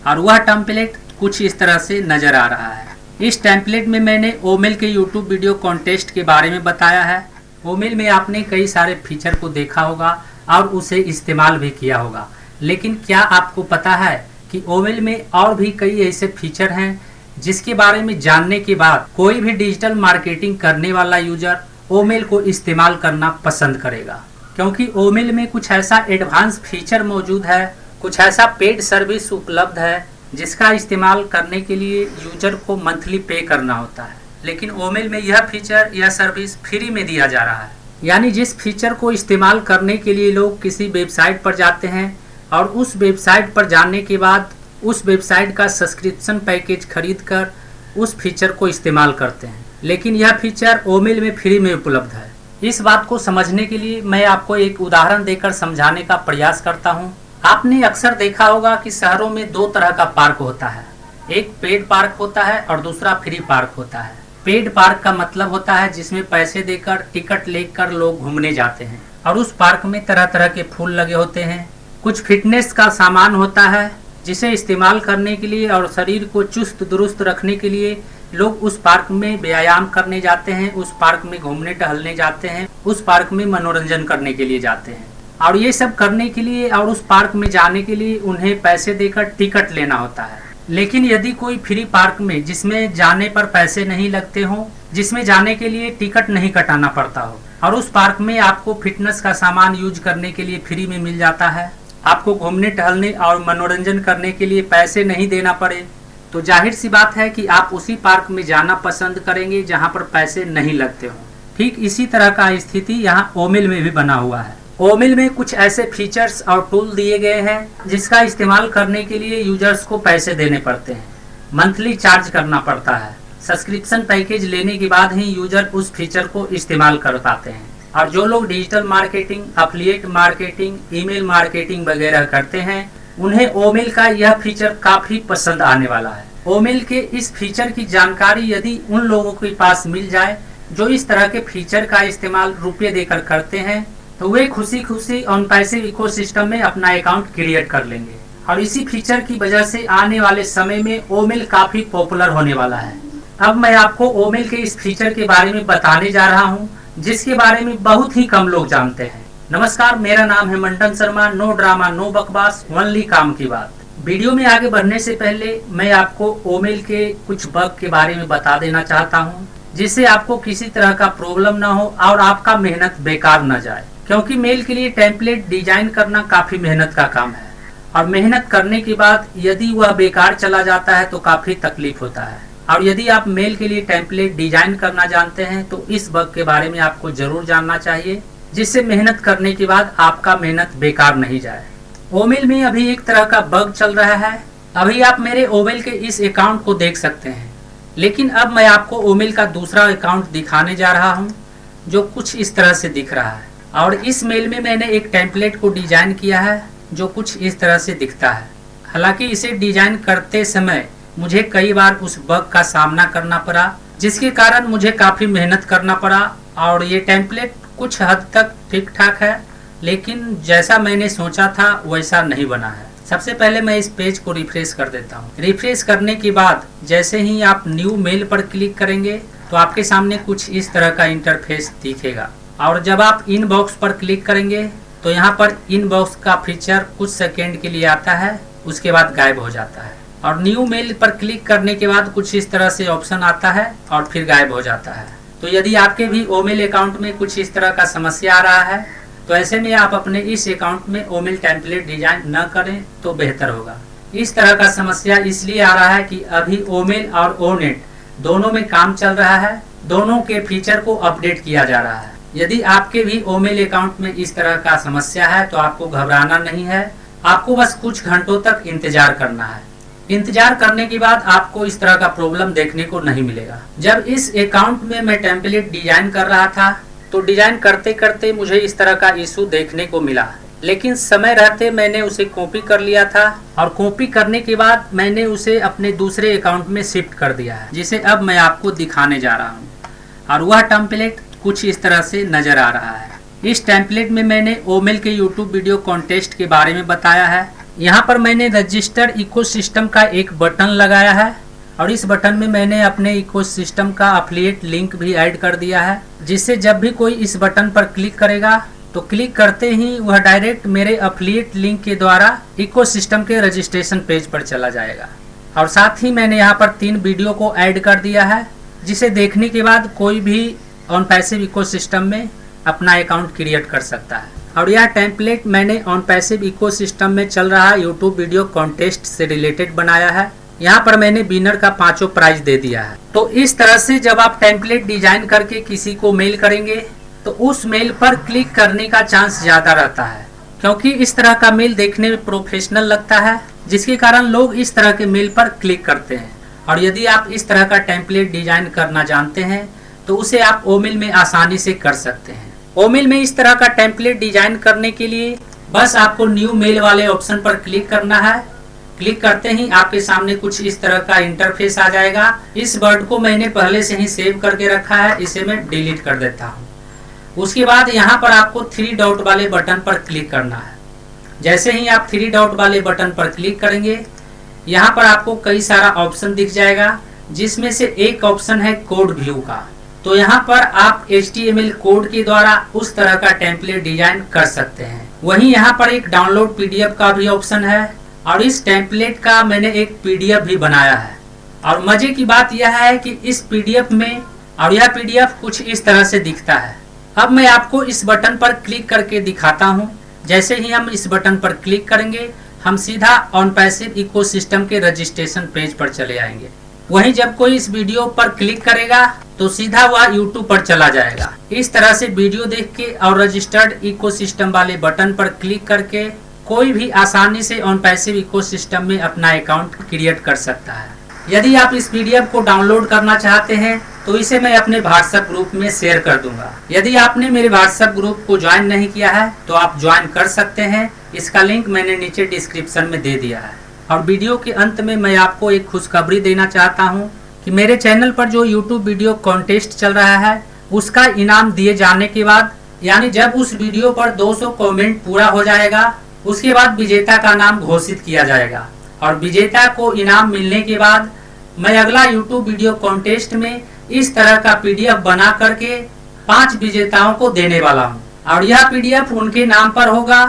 और वह टेम्पलेट कुछ इस तरह से नज़र आ रहा है। इस टेम्पलेट में मैंने ओमेल के यूट्यूब वीडियो कॉन्टेस्ट के बारे में बताया है। ओमेल में आपने कई सारे फीचर को देखा होगा और उसे इस्तेमाल भी किया होगा, लेकिन क्या आपको पता है कि ओमेल में और भी कई ऐसे फीचर हैं जिसके बारे में जानने के बाद कोई भी डिजिटल मार्केटिंग करने वाला यूजर ओमेल को इस्तेमाल करना पसंद करेगा, क्योंकि ओमेल में कुछ ऐसा एडवांस फीचर मौजूद है, कुछ ऐसा पेड सर्विस उपलब्ध है जिसका इस्तेमाल करने के लिए यूजर को मंथली पे करना होता है। लेकिन ओमेल में यह फीचर या सर्विस फ्री में दिया जा रहा है। यानी जिस फीचर को इस्तेमाल करने के लिए लोग किसी वेबसाइट पर जाते हैं और उस वेबसाइट पर जाने के बाद उस वेबसाइट का सब्सक्रिप्शन पैकेज खरीद कर उस फीचर को इस्तेमाल करते हैं, लेकिन यह फीचर ओमेल में फ्री में उपलब्ध है। इस बात को समझने के लिए मैं आपको एक उदाहरण देकर समझाने का प्रयास करता हूँ। आपने अक्सर देखा होगा कि शहरों में दो तरह का पार्क होता है, एक पेड पार्क होता है और दूसरा फ्री पार्क होता है। पेड पार्क का मतलब होता है जिसमें पैसे देकर टिकट लेकर लोग घूमने जाते हैं और उस पार्क में तरह तरह के फूल लगे होते हैं। कुछ फिटनेस का सामान होता है जिसे इस्तेमाल करने के लिए और शरीर को चुस्त दुरुस्त रखने के लिए लोग उस पार्क में व्यायाम करने जाते हैं, उस पार्क में घूमने टहलने जाते हैं, उस पार्क में मनोरंजन करने के लिए जाते हैं। और ये सब करने के लिए और उस पार्क में जाने के लिए उन्हें पैसे देकर टिकट लेना होता है। लेकिन यदि कोई फ्री पार्क में जिसमें जाने पर पैसे नहीं लगते हो, जिसमें जाने के लिए टिकट नहीं कटाना पड़ता हो और उस पार्क में आपको फिटनेस का सामान यूज करने के लिए फ्री में मिल जाता है, आपको घूमने टहलने और मनोरंजन करने के लिए पैसे नहीं देना पड़े, तो जाहिर सी बात है कि आप उसी पार्क में जाना पसंद करेंगे जहां पर पैसे नहीं लगते हो। ठीक इसी तरह का स्थिति यहाँ ओमेल में भी बना हुआ है। ओमेल में कुछ ऐसे फीचर्स और टूल दिए गए हैं जिसका इस्तेमाल करने के लिए यूजर्स को पैसे देने पड़ते हैं, मंथली चार्ज करना पड़ता है। सब्सक्रिप्शन पैकेज लेने के बाद ही यूजर उस फीचर को इस्तेमाल कर पाते हैं। और जो लोग digital marketing, affiliate marketing, email marketing वगैरह करते हैं, उन्हें ओमेल का यह फीचर काफी पसंद आने वाला है। ओमेल के इस फीचर की जानकारी यदि उन लोगों के पास मिल जाए जो इस तरह के फीचर का इस्तेमाल रुपये देकर करते हैं, तो वे खुशी खुशी ऑन पैसिव इकोसिस्टम में अपना अकाउंट क्रिएट कर लेंगे। और इसी फीचर की वजह से आने वाले समय में ओमेल काफी पॉपुलर होने वाला है। अब मैं आपको ओमेल के इस फीचर के बारे में बताने जा रहा हूं, जिसके बारे में बहुत ही कम लोग जानते हैं। नमस्कार, मेरा नाम है मंटन शर्मा। नो ड्रामा, नो बकवास, ओनली काम की बात। वीडियो में आगे बढ़ने से पहले मैं आपको ओमेल के कुछ बग के बारे में बता देना चाहता हूं, जिससे आपको किसी तरह का प्रॉब्लम ना हो और आपका मेहनत बेकार न जाए। क्योंकि मेल के लिए टेम्पलेट डिजाइन करना काफी मेहनत का काम है और मेहनत करने के बाद यदि वह बेकार चला जाता है तो काफी तकलीफ होता है। और यदि आप मेल के लिए टेम्पलेट डिजाइन करना जानते हैं तो इस बग के बारे में आपको जरूर जानना चाहिए, जिससे मेहनत करने के बाद आपका मेहनत बेकार नहीं जाए। ओमेल में अभी एक तरह का बग चल रहा है। अभी आप मेरे ओमेल के इस अकाउंट को देख सकते हैं, लेकिन अब मैं आपको ओमेल का दूसरा अकाउंट दिखाने जा रहा हूँ जो कुछ इस तरह से दिख रहा है। और इस मेल में मैंने एक टेम्पलेट को डिजाइन किया है जो कुछ इस तरह से दिखता है। हालांकि इसे डिजाइन करते समय मुझे कई बार उस बग का सामना करना पड़ा, जिसके कारण मुझे काफी मेहनत करना पड़ा। और ये टेम्पलेट कुछ हद तक ठीक ठाक है, लेकिन जैसा मैंने सोचा था वैसा नहीं बना है। सबसे पहले मैं इस पेज को रिफ्रेश कर देता हूँ। रिफ्रेश करने के बाद जैसे ही आप न्यू मेल पर क्लिक करेंगे तो आपके सामने कुछ इस तरह का इंटरफेस दिखेगा। और जब आप इनबॉक्स पर क्लिक करेंगे तो यहाँ पर इनबॉक्स का फीचर कुछ सेकेंड के लिए आता है, उसके बाद गायब हो जाता है। और न्यू मेल पर क्लिक करने के बाद कुछ इस तरह से ऑप्शन आता है और फिर गायब हो जाता है। तो यदि आपके भी ओमेल अकाउंट में कुछ इस तरह का समस्या आ रहा है तो ऐसे में आप अपने इस अकाउंट में ओमेल टेम्पलेट डिजाइन न करें तो बेहतर होगा। इस तरह का समस्या इसलिए आ रहा है कि अभी ओमेल और ओनेट दोनों में काम चल रहा है, दोनों के फीचर को अपडेट किया जा रहा है। यदि आपके भी ओमेल अकाउंट में इस तरह का समस्या है तो आपको घबराना नहीं है, आपको बस कुछ घंटों तक इंतजार करना है। इंतजार करने के बाद आपको इस तरह का प्रॉब्लम देखने को नहीं मिलेगा। जब इस अकाउंट में मैं टेम्पलेट डिजाइन कर रहा था तो डिजाइन करते करते मुझे इस तरह का इशू देखने को मिला, लेकिन समय रहते मैंने उसे कॉपी कर लिया था और कॉपी करने के बाद मैंने उसे अपने दूसरे अकाउंट में शिफ्ट कर दिया है, जिसे अब मैं आपको दिखाने जा रहा हूँ। और वह टेम्पलेट कुछ इस तरह से नजर आ रहा है। इस टेम्पलेट में मैंने ओमेल के यूट्यूब वीडियो कॉन्टेस्ट के बारे में बताया है। यहाँ पर मैंने रजिस्टर इकोसिस्टम का एक बटन लगाया है और इस बटन में मैंने अपने इकोसिस्टम का एफिलिएट लिंक भी ऐड कर दिया है, जिससे जब भी कोई इस बटन पर क्लिक करेगा तो क्लिक करते ही वह डायरेक्ट मेरे एफिलिएट लिंक के द्वारा इकोसिस्टम के रजिस्ट्रेशन पेज पर चला जाएगा। और साथ ही मैंने यहाँ पर 3 वीडियो को ऐड कर दिया है, जिसे देखने के बाद कोई भी ऑन पैसिव इकोसिस्टम में अपना अकाउंट क्रिएट कर सकता है। और यह टेम्पलेट मैंने ऑन पैसिव इकोसिस्टम में चल रहा यूट्यूब वीडियो कॉन्टेस्ट से रिलेटेड बनाया है। यहाँ पर मैंने विनर का 5 प्राइज दे दिया है। तो इस तरह से जब आप टेम्पलेट डिजाइन करके किसी को मेल करेंगे तो उस मेल पर क्लिक करने का चांस ज्यादा रहता है, क्योंकि इस तरह का मेल देखने में प्रोफेशनल लगता है, जिसके कारण लोग इस तरह के मेल पर क्लिक करते हैं। और यदि आप इस तरह का टेम्पलेट डिजाइन करना जानते हैं तो उसे आप ओमेल में आसानी से कर सकते हैं। ओमेल में इस तरह का टेम्पलेट डिजाइन करने के लिए बस आपको न्यू मेल वाले ऑप्शन पर क्लिक करना है। क्लिक करते ही आपके सामने कुछ इस तरह का इंटरफेस आ जाएगा। इस वर्ड को मैंने पहले से ही सेव करके रखा है, इसे मैं डिलीट कर देता हूँ। उसके बाद यहाँ पर आपको 3 डॉट वाले बटन पर क्लिक करना है। जैसे ही आप 3 डॉट वाले बटन पर क्लिक करेंगे, यहाँ पर आपको कई सारा ऑप्शन दिख जाएगा, जिसमें से एक ऑप्शन है कोड व्यू का। तो यहाँ पर आप HTML कोड के द्वारा उस तरह का टेम्पलेट डिजाइन कर सकते हैं। वहीं यहाँ पर एक डाउनलोड PDF का भी ऑप्शन है और इस टेम्पलेट का मैंने एक PDF भी बनाया है। और मजे की बात यह है कि इस PDF में और यह PDF कुछ इस तरह से दिखता है। अब मैं आपको इस बटन पर क्लिक करके दिखाता हूँ। जैसे ही हम इस बटन पर क्लिक करेंगे, हम सीधा ऑन पैसिव इकोसिस्टम के रजिस्ट्रेशन पेज पर चले आएंगे। वहीं जब कोई इस वीडियो पर क्लिक करेगा तो सीधा वह YouTube पर चला जाएगा। इस तरह से वीडियो देख के और रजिस्टर्ड इकोसिस्टम वाले बटन पर क्लिक करके कोई भी आसानी से ऑन पैसिव इकोसिस्टम में अपना अकाउंट क्रिएट कर सकता है। यदि आप इस PDF को डाउनलोड करना चाहते हैं तो इसे मैं अपने व्हाट्सएप ग्रुप में शेयर कर दूंगा। यदि आपने मेरे व्हाट्सएप ग्रुप को ज्वाइन नहीं किया है तो आप ज्वाइन कर सकते हैं। इसका लिंक मैंने नीचे डिस्क्रिप्शन में दे दिया है। और वीडियो के अंत में मैं आपको एक खुशखबरी देना चाहता हूँ कि मेरे चैनल पर जो यूट्यूब वीडियो कॉन्टेस्ट चल रहा है, उसका इनाम दिए जाने के बाद, यानी जब उस वीडियो पर 200 कमेंट पूरा हो जाएगा, उसके बाद विजेता का नाम घोषित किया जाएगा। और विजेता को इनाम मिलने के बाद मैं अगला यूट्यूब वीडियो कॉन्टेस्ट में इस तरह का PDF बना करके 5 विजेताओं को देने वाला हूँ। और यह PDF उनके नाम पर होगा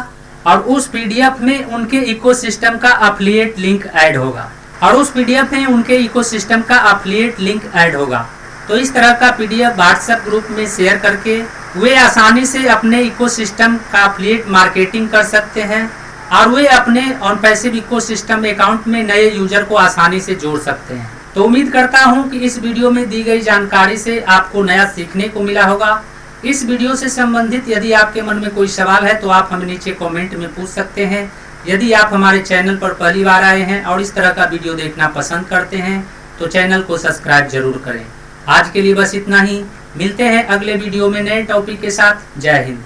और उस PDF में उनके इकोसिस्टम का एफिलिएट लिंक ऐड होगा तो इस तरह का PDF व्हाट्सएप ग्रुप में शेयर करके वे आसानी से अपने इकोसिस्टम का एफिलिएट मार्केटिंग कर सकते हैं और वे अपने ऑन पैसिव इकोसिस्टम अकाउंट में नए यूजर को आसानी से जोड़ सकते हैं। तो उम्मीद करता हूं कि इस वीडियो में दी गई जानकारी से आपको नया सीखने को मिला होगा। इस वीडियो से संबंधित यदि आपके मन में कोई सवाल है तो आप हमें नीचे कमेंट में पूछ सकते हैं। यदि आप हमारे चैनल पर पहली बार आए हैं और इस तरह का वीडियो देखना पसंद करते हैं तो चैनल को सब्सक्राइब जरूर करें। आज के लिए बस इतना ही। मिलते हैं अगले वीडियो में नए टॉपिक के साथ। जय हिंद।